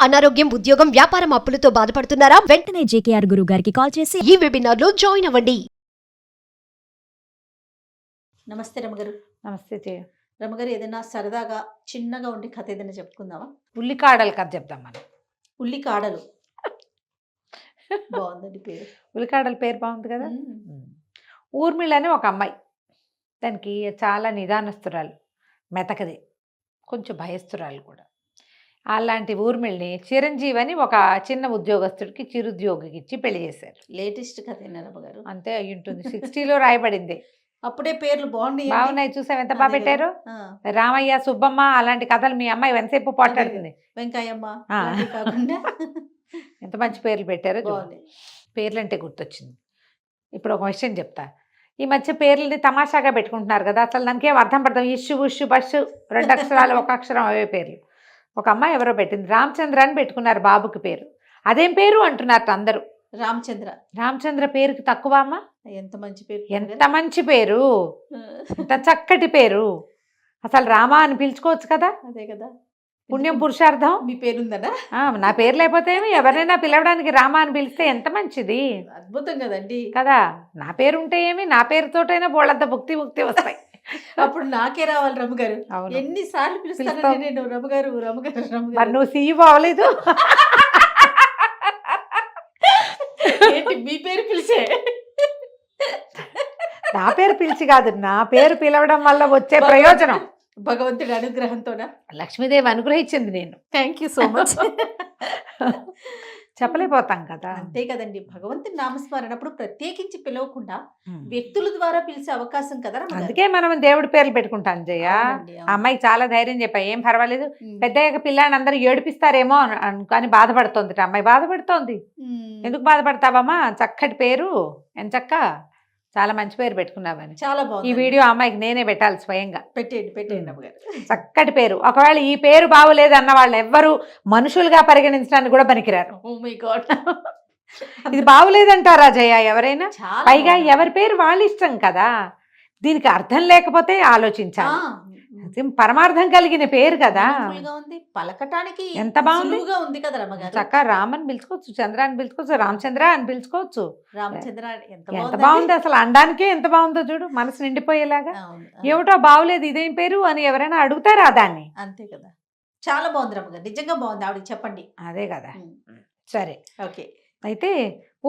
అనారోగ్యం, ఉద్యోగం, వ్యాపారం అప్పులతో బాధపడుతున్నారా? వెంటనే జేకేఆర్ గురువు గారికి కాల్ చేసి ఈ వెబినార్ లో జాయిన్ అవ్వండి. నమస్తే రమగారు. నమస్తే జయ. రమగారు, ఏదైనా సరదాగా చిన్నగా ఉండి కథ ఏదైనా చెప్పుకుందామా? ఉల్లికాడల కథ చెప్దాం మనం. ఉల్లి కాడలు బాగుందండి పేరు. ఉల్లికాడల పేరు బాగుంది కదా. ఊర్మిళ అని ఒక అమ్మాయి, దానికి చాలా నిదానస్తురాలు, మెతకది, కొంచెం భయస్తురాలు కూడా. అలాంటి ఊర్మిళని చిరంజీవి అని ఒక చిన్న ఉద్యోగస్తుడికి చిరుద్యోగికి ఇచ్చి పెళ్లి చేశారు. లేటెస్ట్ కథ రమగారు. అంతే అయి ఉంటుంది. 60లో రాయబడింది. అప్పుడే పేర్లు బాగున్నాయి. బాగున్నాయి, చూసాం ఎంత బాగా పెట్టారు. రామయ్య, సుబ్బమ్మ అలాంటి కథలు మీ అమ్మాయి ఎంతసేపు పోట్లాడుతుంది. వెంకయ్యమ్మ ఆ. కాకుండా ఎంత మంచి పేర్లు పెట్టారో. బాగుంది. పేర్లు అంటే గుర్తొచ్చింది. ఇప్పుడు ఒక విషయం చెప్తా. ఈ మధ్య పేర్లని తమాషాగా పెట్టుకుంటున్నారు కదా, అసలు దానికి ఏం అర్థం పడతాం. ఇష్యు ఉష్యు బస్సు 2 అక్షరాలు 1 అక్షరం అవే పేర్లు. ఒక అమ్మాయి ఎవరో పెట్టింది, రామచంద్ర అని పెట్టుకున్నారు బాబుకి పేరు. అదేం పేరు అంటున్నారు అందరూ. రామచంద్ర. రామచంద్ర పేరుకి తక్కువ అమ్మ. ఎంత మంచి పేరు, ఎంత మంచి పేరు, ఎంత చక్కటి పేరు. అసలు రామా అని పిలుచుకోవచ్చు కదా. అదే కదా పుణ్యం పురుషార్థం. మీ పేరుందనా? నా పేరు లేకపోతే ఏమి, ఎవరైనా పిలవడానికి రామా అని పిలిస్తే ఎంత మంచిది. అద్భుతం కదండి కదా. నా పేరు ఉంటే ఏమి, నా పేరుతోటైనా బోళ్ళంత ముక్తి వస్తాయి. అప్పుడు నాకే రావాలి రమగారు. అవును. ఎన్నిసార్లు పిలుస్తాను నేను రమగారు రమగారు మరి రమగారు. నువ్వు సీఈఓ అవ్వలేదు. ఏంటి మీ పేరు పిలిచే? నా పేరు పిలిచి కాదు, నా పేరు పిలవడం వల్ల వచ్చే ప్రయోజనం. భగవంతుడి అనుగ్రహంతోనా? లక్ష్మీదేవి అనుగ్రహించింది. నేను థ్యాంక్ యూ సో మచ్. చెప్పలేకపోతాం కదా. అంతే కదండి, భగవంతుని నామస్మరణ అప్పుడు ప్రత్యేకించి పిలవకుండా వ్యక్తుల ద్వారా పిలిచే అవకాశం కదా రమగారు. అందుకే మనం దేవుడి పేర్లు పెట్టుకుంటాం జయ. అవునండి, అవును. ఆ అమ్మాయికి చాలా ధైర్యం చెప్పా, ఏం పర్వాలేదు, పెద్దయ్యాక పిల్లాన్ని అందరూ ఏడిపిస్తారేమో అని బాధపడుతోంది. అమ్మాయి బాధపడుతోంది. ఎందుకు బాధపడతావమ్మా, చక్కటి పేరు, ఎంచక్క చాలా మంచి పేరు పెట్టుకున్నావని. చాలా ఈ బాగుంది. వీడియో అమ్మాయికి నేనే పెట్టాలి స్వయంగా. పెట్టేయండి రమగారు. చక్కటి పేరు. ఒకవేళ ఈ పేరు బాగోలేదు అన్న వాళ్ళు ఎవ్వరు మనుషులుగా పరిగణించడానికి కూడా పనికిరారు. Oh my god. ఇది బాగోలేదంటారా జయ ఎవరైనా? చాలా పైగా బాగుంది. ఎవరి పేరు వాళ్ళ ఇష్టం కదా. దీనికి అర్థం లేకపోతే ఆలోచించాలి. అది పరమార్థం కలిగిన పేరు కదా. Meaningful గా ఉంది, పలకటానికి ఎంత బాగుంది. సులువుగా ఉంది కదా రమగారు. చక్కగా రామని పిలుచుకోవచ్చు, చంద్ర అని పిలుచుకోవచ్చు, రామచంద్ర అని పిలుచుకోవచ్చు. రామచంద్ర ఎంత ఎంత బాగుంది అసలు. అనడానికే ఎంత బాగుందో చూడు, మనసు నిండిపోయేలాగా. అవును, ఏమిటో బాగోలేదు ఇదేం పేరు అని ఎవరైనా అడుగుతారా దాన్ని? అంతే కదా. చాలా బాగుంది రమగారు, నిజంగా బాగుంది. ఆవిడకి చెప్పండి. అదే కదా. సరే, ఓకే. అయితే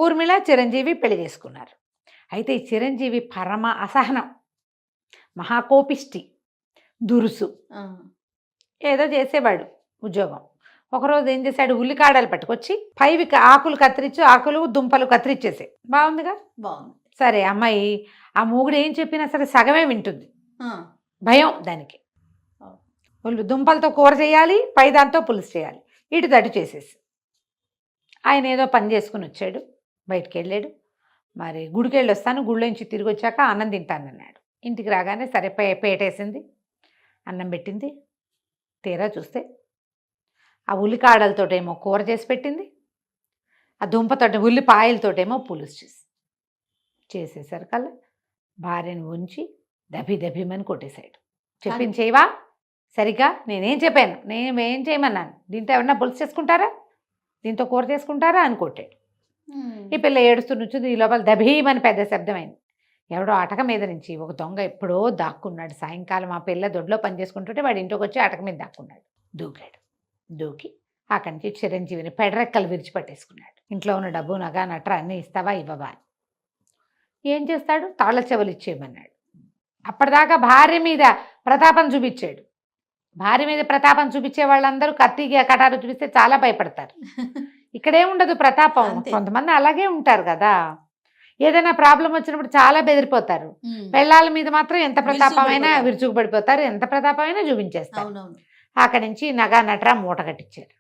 ఊర్మిళ చిరంజీవి పెళ్లి చేసుకున్నారు. అయితే ఈ చిరంజీవి పరమ అసహనం, మహాకోపిష్టి, దురుసు, ఏదో చేసేవాడు ఉద్యోగం. ఒకరోజు ఏం చేశాడు, ఉల్లికాడలు పట్టుకొచ్చి పైవి ఆకులు కత్తిరించి, ఆకులు దుంపలు కత్తిరించేసే. బాగుందిగా. బాగుంది. సరే, అమ్మాయి ఆ మూగుడు ఏం చెప్పినా సరే సగమే వింటుంది. భయం దానికి. దుంపలతో కూర చేయాలి, పై దాంతో పులుసు చేయాలి, ఇటు దటు చేసేసి. ఆయన ఏదో పని చేసుకుని వచ్చాడు, బయటికి వెళ్ళాడు. మరి గుడికి వెళ్ళి వస్తాను, గుళ్ళోంచి తిరిగి వచ్చాక అన్నం తింటానన్నాడు. ఇంటికి రాగానే సరే పేటేసింది, అన్నం పెట్టింది. తీరా చూస్తే ఆ ఉల్లికాడలతోటేమో కూర చేసి పెట్టింది, ఆ దుంపతోటి ఉల్లిపాయలతోటేమో పులుసు చేసేసరికల్లా భార్యను ఉంచి దభిమని కొట్టేశాడు. చెప్పింది చేయవా సరిగ్గా? నేనేం చెప్పాను, నేను ఏం చేయమన్నాను, దీంతో ఎవరన్నా పులుసు చేసుకుంటారా, దీంతో కూర చేసుకుంటారా అని కొట్టాడు. ఈ పిల్ల ఏడుస్తూ నుంచింది. ఈ లోపల దభీమని పెద్ద శబ్దమైంది. ఎవడో అటక మీద నుంచి ఒక దొంగ ఎప్పుడో దాక్కున్నాడు. సాయంకాలం ఆ పిల్ల దొడ్లో పని చేసుకుంటుంటే వాడి ఇంటికి వచ్చి అటక మీద దాక్కున్నాడు. దూకాడు. దూకి అక్కడి నుంచి చిరంజీవిని పెడరెక్కలు విరిచిపట్టేసుకున్నాడు. ఇంట్లో ఉన్న డబ్బు, నగ, నట్ర అన్నీ ఇస్తావా ఇవ్వవా అని. ఏం చేస్తాడు, తాళ్ళ చెవులు ఇచ్చేయమన్నాడు. అప్పటిదాకా భార్య మీద ప్రతాపం చూపించాడు. భార్య మీద ప్రతాపం చూపించే వాళ్ళందరూ కత్తిగా కటారు చూపిస్తే చాలా భయపడతారు. ఇక్కడేముండదు ప్రతాపం. కొంతమంది అలాగే ఉంటారు కదా. ఏదైనా ప్రాబ్లం వచ్చినప్పుడు చాలా బెదిరిపోతారు. పెళ్ళాల మీద మాత్రం ఎంత ప్రతాపమైనా విరుచుకుపడిపోతారు, ఎంత ప్రతాపమైనా చూపించేస్తారు. అక్కడి నుంచి నగా నట్రా మూట కట్టించారు.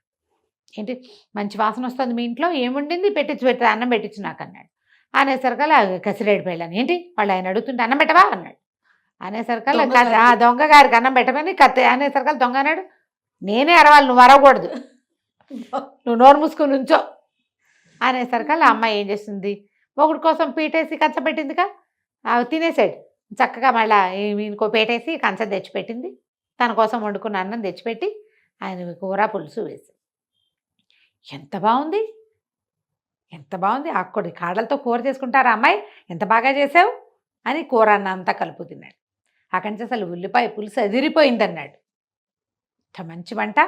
ఏంటి మంచి వాసన వస్తుంది మీ ఇంట్లో, ఏముండింది పెట్టి అన్నం పెట్టించు నాకు అన్నాడు. అనేసరికల్లా కసిరేడు పెళ్ళాను. ఏంటి వాళ్ళు ఆయన అడుగుతుంటే అన్నం పెట్టవా అన్నాడు. అనేసరికల్లా దొంగ గారికి అన్నం పెట్టమని కత్తి అనేసరికల్లా దొంగ అన్నాడు, నేనే అరవాలి, నువ్వు అరవకూడదు, నువ్వు నోరు మూసుకుని నుంచో అనేసరికల్లా అమ్మాయి ఏం చేస్తుంది, ఒకటి కోసం పీటేసి కంచ పెట్టిందిగా, తినేసాడు చక్కగా. మళ్ళీ ఇంకో పేటేసి కంచం తెచ్చిపెట్టింది. తన కోసం వండుకున్న అన్నం తెచ్చిపెట్టి ఆయన కూర పులుసు వేసి ఎంత బాగుంది, ఎంత బాగుంది. ఆకుకూర కాడలతో కూర చేసుకుంటారా అమ్మాయి, ఎంత బాగా చేసావు అని కూర అన్న అంతా కలుపు తిన్నాడు. అక్కడి నుంచి అసలు ఉల్లిపాయ పులుసు ఎదిరిపోయిందన్నాడు. ఇంత మంచి వంట,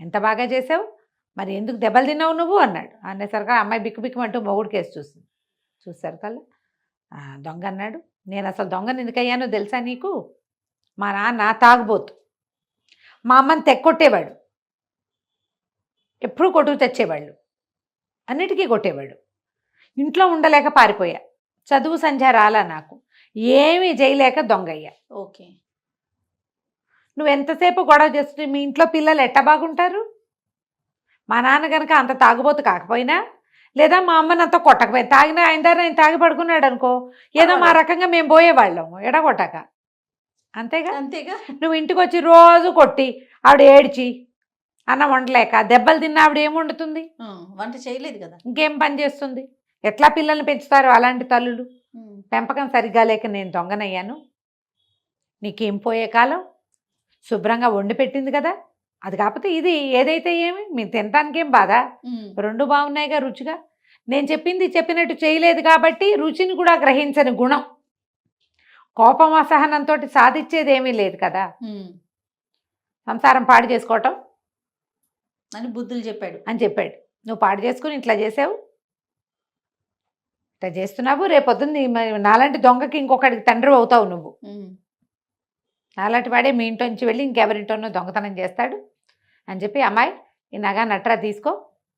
ఎంత బాగా చేసావు, మరి ఎందుకు దెబ్బలు తిన్నావు నువ్వు అన్నాడు. అనేసరికి అమ్మాయి బిక్కు బిక్కుమంటూ మొగుడు కేసు చూస్తుంది. చూసారు కల్లా దొంగ అన్నాడు. నేను అసలు దొంగని ఎందుకు అయ్యానో తెలుసా నీకు? మా నాన్న తాగుబోతు, మా అమ్మని తెక్కొట్టేవాడు, ఎప్పుడు కొట్టుకు తెచ్చేవాళ్ళు, అన్నిటికీ కొట్టేవాడు. ఇంట్లో ఉండలేక పారిపోయా, చదువు సంధ్య రాలా నాకు, ఏమీ చేయలేక దొంగయ్యా. ఓకే. నువ్వు ఎంతసేపు గొడవ చేస్తుంటే మీ ఇంట్లో పిల్లలు ఎట్ట బాగుంటారు? మా నాన్న కనుక అంత తాగుబోతు కాకపోయినా, లేదా మా అమ్మని అంత కొట్టకపోయినా, తాగినా ఆయన దగ్గర ఆయన తాగి పడుకున్నాడు అనుకో, ఏదో మా రకంగా మేము పోయేవాళ్ళము ఎడగొట్టక. అంతేగా? అంతేగా. నువ్వు ఇంటికి వచ్చి రోజు కొట్టి ఆవిడ ఏడ్చి అన్నం వండలేక దెబ్బలు తిన్న ఆవిడ ఏం వండుతుంది? వంట చేయలేదు కదా, ఇంకేం పని చేస్తుంది? ఎట్లా పిల్లల్ని పెంచుతారు అలాంటి తల్లులు? పెంపకం సరిగ్గా లేక నేను దొంగనయ్యాను. నీకేం పోయే కాలం, శుభ్రంగా వండి పెట్టింది కదా, అది కాకపోతే ఇది ఏదైతే ఏమి, మీరు తినటానికేం బాధ, రెండు బాగున్నాయిగా రుచిగా. నేను చెప్పింది చెప్పినట్టు చేయలేదు కాబట్టి రుచిని కూడా గ్రహించని గుణం, కోపం అసహనంతో సాధించేది ఏమీ లేదు కదా. సంసారం పాడు చేసుకోవటం అని బుద్ధులు చెప్పాడు అని చెప్పాడు. నువ్వు పాడు చేసుకుని ఇట్లా చేసావు, ఇట్లా చేస్తున్నావు, రేపొద్దున్న నాలాంటి దొంగకి ఇంకొకటికి తండ్రి అవుతావు నువ్వు. నాలాంటి వాడే మీ ఇంట్లోంచి వెళ్ళి ఇంకెవరింటోనో దొంగతనం చేస్తాడు అని చెప్పి, అమ్మాయి ఈ నగ నట్రా తీసుకో,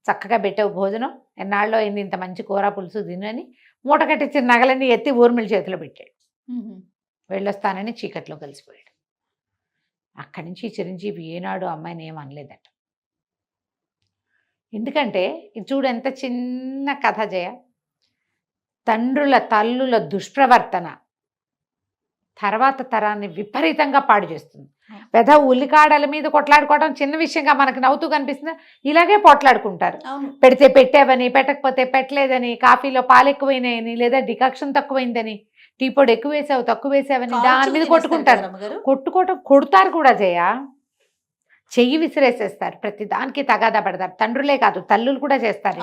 చక్కగా పెట్టావు భోజనం, ఎన్నాళ్ళలో అయింది ఇంత మంచి కూర పులుసు తిను అని మూట కట్టించిన నగలన్నీ ఎత్తి ఊర్మిళ చేతిలో పెట్టాడు. వెళ్ళొస్తానని చీకట్లో కలిసిపోయాడు. అక్కడి నుంచి చిరంజీవి ఏనాడు అమ్మాయిని ఏం అనలేదట. ఎందుకంటే ఇది చూడు ఎంత చిన్న కథ జయ. తండ్రుల తల్లుల దుష్ప్రవర్తన తర్వాత తరాన్ని విపరీతంగా పాడు చేస్తుంది. పెద్ద ఉల్లికాడల మీద కొట్లాడుకోవడం చిన్న విషయంగా మనకు నవ్వుతూ కనిపిస్తుంది, ఇలాగే పోట్లాడుకుంటారు. పెడితే పెట్టావని, పెట్టకపోతే పెట్టలేదని, కాఫీలో పాలు ఎక్కువైనాయని, లేదా డికాక్షన్ తక్కువైందని, టీ పొడి ఎక్కువ వేసావు తక్కువ వేసావని దాని మీద కొట్టుకుంటారు. కొడతారు కూడా జయ, చెయ్యి విసిరేసేస్తారు, ప్రతి దానికి తగాదా పడతారు. తండ్రులే కాదు తల్లులు కూడా చేస్తారు.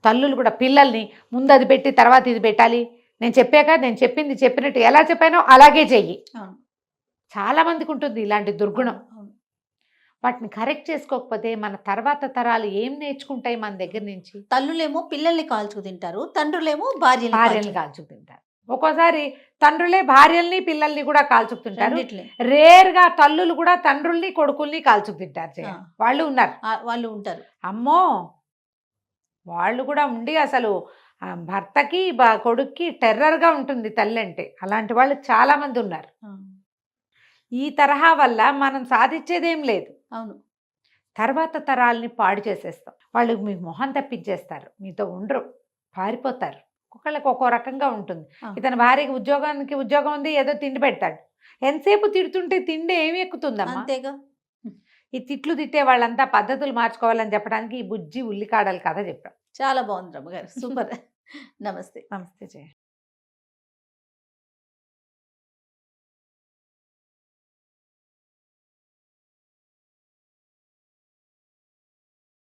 తల్లులు కూడా పిల్లల్ని ముందు అది పెట్టి తర్వాత ఇది పెట్టాలి, నేను చెప్పాక నేను చెప్పింది చెప్పినట్టు ఎలా చెప్పానో అలాగే చెయ్యి. చాలా మందికి ఉంటుంది ఇలాంటి దుర్గుణం. వాటిని కరెక్ట్ చేసుకోకపోతే మన తర్వాత తరాలు ఏం నేర్చుకుంటాయి మన దగ్గర నుంచి? తల్లులేమో పిల్లల్ని కాల్చుకు తింటారు, తండ్రులేమో భార్యల్ని కాల్చుకు తింటారు. ఒక్కోసారి తండ్రులే భార్యల్ని పిల్లల్ని కూడా కాల్చుకు తింటారు. రేర్గా తల్లులు కూడా తండ్రుల్ని కొడుకుల్ని కాల్చుకు తింటారు. వాళ్ళు ఉంటారు. అమ్మో, వాళ్ళు కూడా ఉండి అసలు భర్తకి కొడుక్కి టెర్రర్గా ఉంటుంది తల్లి అంటే. అలాంటి వాళ్ళు చాలా మంది ఉన్నారు. ఈ తరహా వల్ల మనం సాధించేదేం లేదు. అవును. తర్వాత తరాలని పాడు చేసేస్తాం. వాళ్ళు మీ మొహం తప్పించేస్తారు, మీతో ఉండరు, పారిపోతారు. ఒక్కొక్కళ్ళకి ఒక్కో రకంగా ఉంటుంది. ఇతని భార్యకి ఉద్యోగం ఉంది, ఏదో తిండి పెడతాడు, ఎంతసేపు తిడుతుంటే తిండి ఏమి ఎక్కుతుందమ్మా? అంతేగా. ఈ తిట్లు తిట్టే వాళ్ళంతా పద్ధతులు మార్చుకోవాలని చెప్పడానికి ఈ బుజ్జి ఉల్లికాడలు కథ చెప్పాం. చాలా బాగుంది రమ్మగారు, సూపర్. నమస్తే. నమస్తే జయ.